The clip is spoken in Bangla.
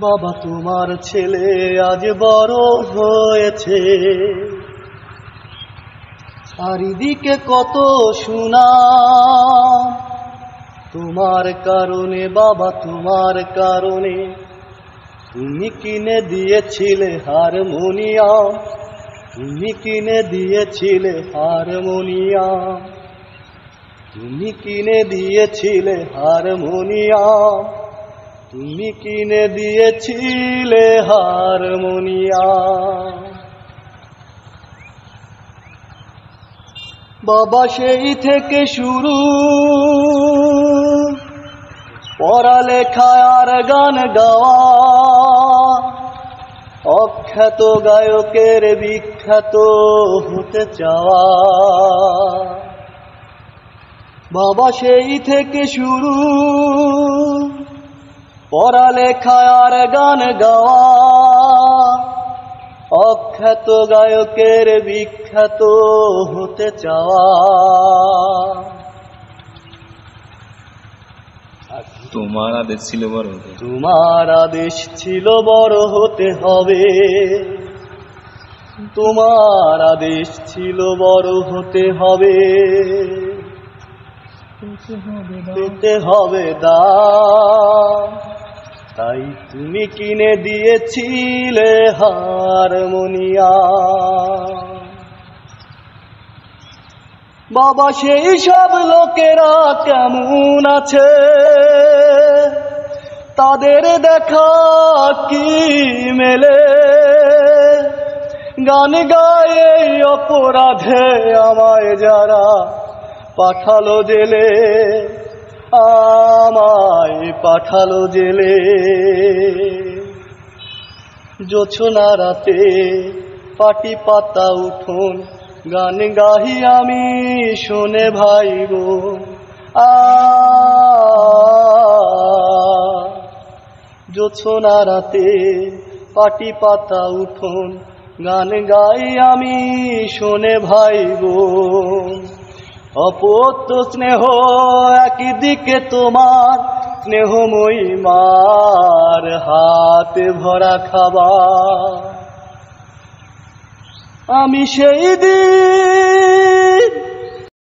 বাবা তোমার ছেলে আজ বড় হয়েছে, চারিদিকে কত সুনাম তোমার কারণে বাবা, তোমার কারণে। তুমি কিনে দিয়েছিলে হারমোনিয়াম, তুমি কিনে দিয়েছিলে হারমোনিয়াম, তুমি কিনে দিয়েছিলে হারমোনিয়াম, তুমি কিনে দিয়েছিলে হারমোনিয়াম। বাবা সেই থেকে শুরু পড়ালেখা আর গান গাওয়া, অখ্যাত গায়কের বিখ্যাত হতে চাওয়া। বাবা সেই থেকে শুরু পড়ালেখা আর গান গাওয়া, অখ্যাত গায়কের বিখ্যাত হতে চাওয়া। তোমার আদেশ ছিল বড় হতে, তোমার আদেশ ছিল বড় হতে হবে, তোমার আদেশ ছিল বড় হতে হবে, পেতে হবে দাম। তাই তুমি কিনে দিয়েছিলে হারমোনিয়াম। বাবা সেই সব লোকেরা কেমন আছে, তাদের দেখা কি মেলে? গান গায়ে অপরাধে আমায় যারা পাঠালো জেলে, আমায় পাঠালো জেলে। জোছনা রাতে পাটি পাতা উঠোন গান গাহি আমি শোনে ভাই গো। জোছনা রাতে পাটি পাতা উঠোন গান গাই আমি শোনে ভাই গো। অপত্য স্নেহ একদিকে তোমার, স্নেহময়ী মার হাতে ভরা খাবার। আমি সেই দিন